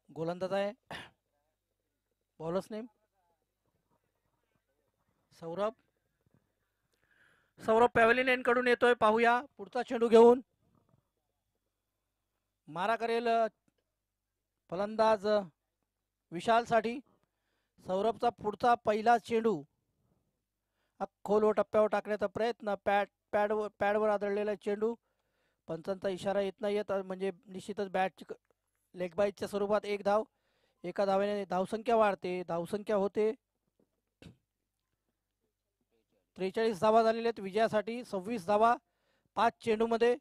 गोलंदाज आहे bowlers name Saurabh. Saurabh pavilion and कडून येतोय. पाहूया पुढचा चेंडू घेऊन मारा करेल फलंदाज विशालसाठी. सौरभचा पुढचा पहिला चेंडू खोलवर टप्प्यावर टाकण्याचा प्रयत्न. पॅडवर आदळलेला चेंडू. पंचांचा इशारा येत नाही येत म्हणजे निश्चितच बॅट लेग बाईटच्या स्वरूपात 1 धाव. एका धावेने धावसंख्या वाढते. धावसंख्या होते 43 धावा झालेल्या आहेत विजयासाठी. 26 धावा 5 चेंडूमध्ये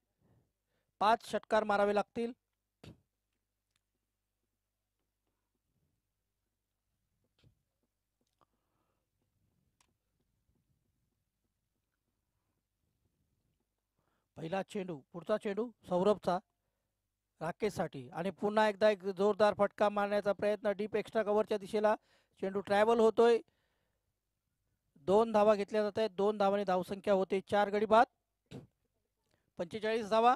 5 षटकार मारावे लागतील. पहिला चेंडू, पुढचा चेंडू सौरभचा राकेशसाठी. आणि पुन्हा एकदा एक जोरदार फटका मारण्याचा प्रयत्न डीप एक्स्ट्रा कव्हरच्या दिशेला. चेंडू ट्रॅव्हल होतोय. 2 धावा घेतल्या जात आहेत. 2 धावांनी धावसंख्या होते 4 गडी बाद 45 धावा.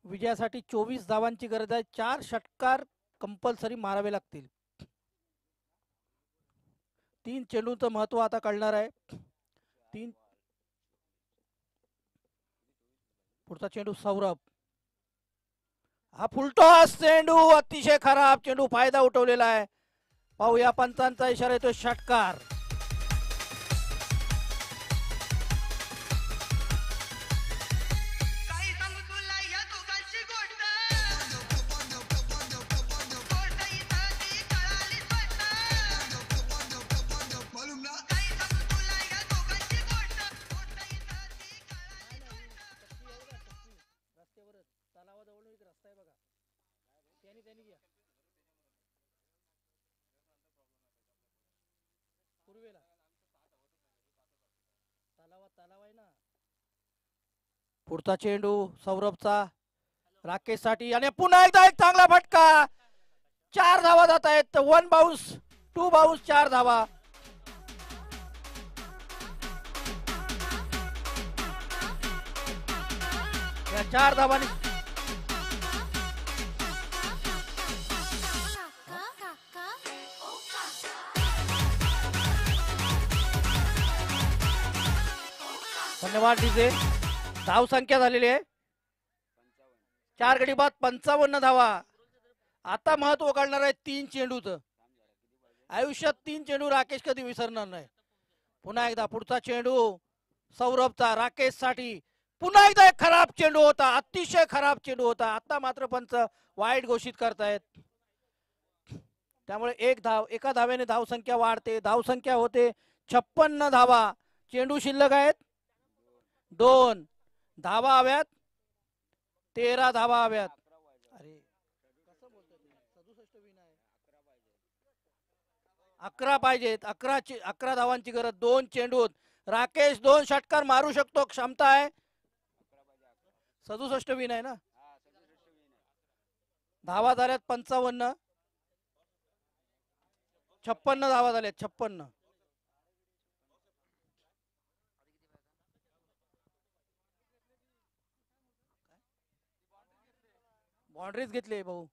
विजयासाठी 24 धावांची गरज आहे. 4 षटकार कंपल्सरी मारावे लागतील. 3 चेंडूचं महत्व आता कळणार आहे. 3 पुढचा चेंडू सौरभ. हा फुलटॉस चेंडू अतिशय खराब चेंडू, फायदा उठवलेला आहे. पाहूया पंचांचा इशारा येतो षटकार. पूर्वेला तलाव आहे ना. पुढचा चेंडू सौरभचा राकेश साठी आणि पुन्हा एकदा एक चांगला फटका. 4 धावा जात आहेत. 1 बाउन्स 2 बाउन्स 4 धावा. या 4 धावांनी धन्यवाद डीजे. धाव संख्या झालेली आहे 4 गडी बाद 55 धावा. आता महत्व काढणार आहे 3 चेंडूचं. आयुष्यात 3 चेंडू राकेश कधी विसरणार नाही. पुन्हा एकदा पुढचा चेंडू सौरभचा राकेश साठी. पुन्हा एकदा एक खराब चेंडू होता. अतिशय खराब चेंडू होता. आता मात्र पंच वाईट घोषित करतायत. त्यामुळे एका धावेने धाव संख्या वाढते. धाव संख्या होते 56 धावा. चेंडू शिल्लक आहेत 2 धावा हव्यात. 13 धावा हव्यात. अरे कसं बोलतोय 67 विन आहे. 11 पाहिजेत. 11 धावांची गरज. 2 चेंडूत राकेश 2 षटकार मारू शकतो. क्षमता आहे. 67 विन आहे ना. धावा झाल्यात 55. 56 धावा झाल्यात 56. बाउंड्रीज घेतले भाऊ.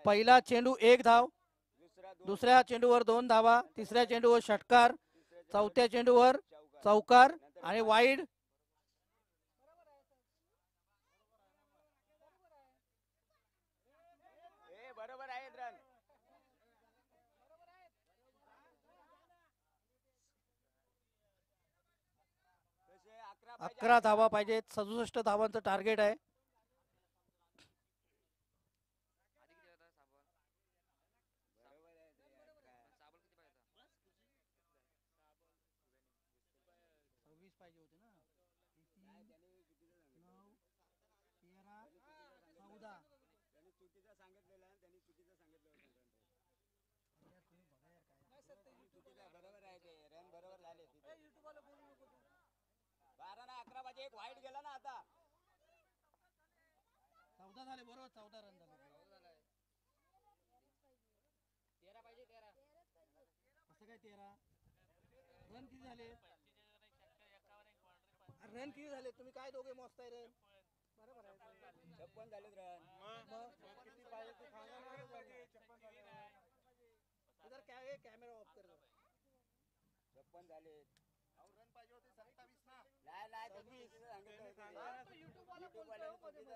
पहिला चेंडू 1 धाव. दुसऱ्या चेंडूवर 2 धावा. तिसऱ्या चेंडूवर षटकार. चौथ्या चेंडूवर चौकार आणि वाईड. बरोबर आहे रन. 11 धावा पाहिजेत. 67 धावांचं टार्गेट आहे. एक वाईट गेला ना. आता 14 झाले बरोबर. 14 रन झाले. 13 पाहिजे. 13 असं काय 13 रन किती झाले. रन किती झाले. तुम्ही काय दोघे मोजताय रन. बरोबर आहे 56 झालेत रन. किती पाहिजे ते सांगा ना. 56 झाले. इधर क्या है कॅमेरा ऑफ कर. 56 झालेत. रन पाहिजे होते 27 ना. नाही YouTube वाला बोलतोय.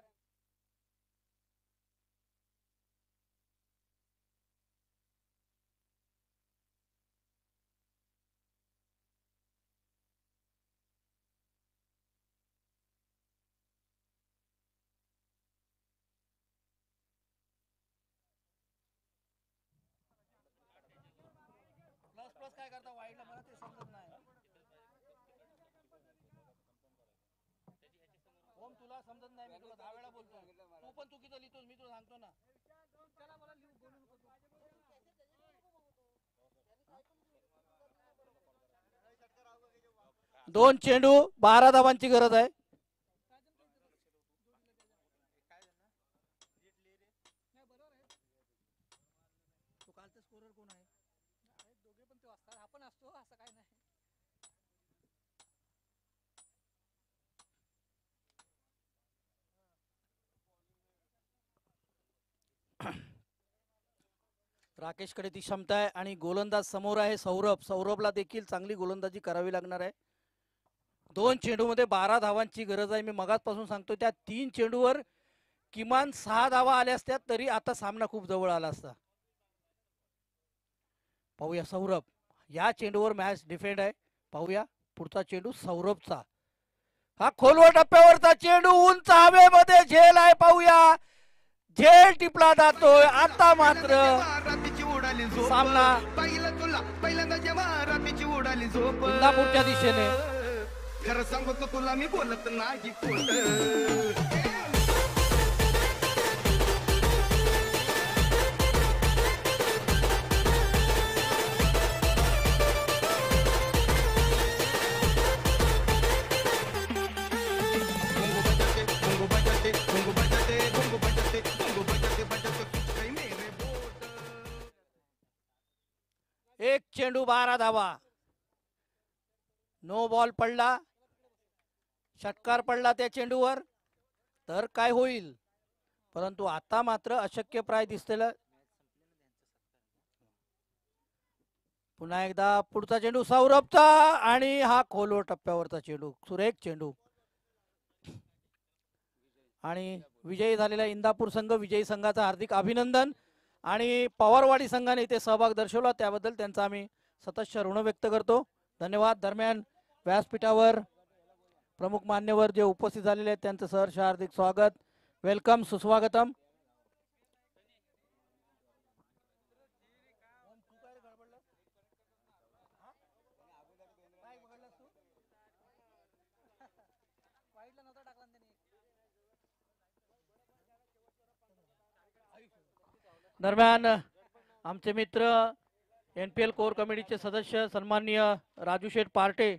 प्लस काय करता वाईडला मला ते समजत नाही. ओम तुला समजत नाही. मी तुला 10 वेळा बोलतो. तू पण चुकीचं लिहितोस. मी तुला सांगतो ना. दोन चेंडू 12 धावांची गरज आहे. तो कालचा स्कोरर कोण आहे. दोघे पण ते असतात. आपण असतो असं काय नाही. राकेशकडे ती क्षमता आहे आणि गोलंदाज समोर आहे सौरभ. सौरभला देखील चांगली गोलंदाजी करावी लागणार आहे. 2 चेंडूमध्ये 12 धावांची गरज आहे. मी मगाचपासून सांगतो त्या 3 चेंडूवर किमान 6 धावा आल्या असत्या तरी आता सामना खूप जवळ आला असता. पाहूया सौरभ. या चेंडूवर मॅच डिफेंड आहे. पाहूया पुढचा चेंडू सौरभचा. हा खोलवर टप्प्यावरचा चेंडू उंच हवेमध्ये झेल आहे, पाहूया झेल टिपला जातोय. आता मात्र सामना इंदापूरच्या दिशेने. खरं सांगतो तुला मी बोलत नाही खोट. एक चेंडू 12 धावा. नो बॉल पडला, षटकार पडला त्या चेंडूवर तर काय होईल, परंतु आता मात्र अशक्यप्राय दिसतेलं. पुन्हा एकदा पुढचा चेंडू सौरभचा आणि हा खोलवर टप्प्यावरचा चेंडू, सुरेख चेंडू. आणि विजयी झालेला इंदापूर संघ, विजयी संघाचा हार्दिक अभिनंदन. आणि पवारवाडी संघाने इथे सहभाग दर्शवला त्याबद्दल त्यांचा आम्ही सतत ऋण व्यक्त करतो. धन्यवाद. दरम्यान व्यासपीठावर प्रमुख मान्यवर जे उपस्थित झालेले आहेत त्यांचं सहर्ष हार्दिक स्वागत, वेलकम, सुस्वागतम. दरम्यान आमचे मित्र NPL कोर कमिटीचे सदस्य सन्माननीय राजू शेठ पार्टे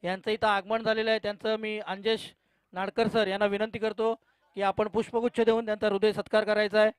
यांचं इथं आगमन झालेलं आहे. त्यांचं मी अंजेश नाडकर सर यांना विनंती करतो की आपण पुष्पगुच्छ देऊन त्यांचा हृदय सत्कार करायचा आहे.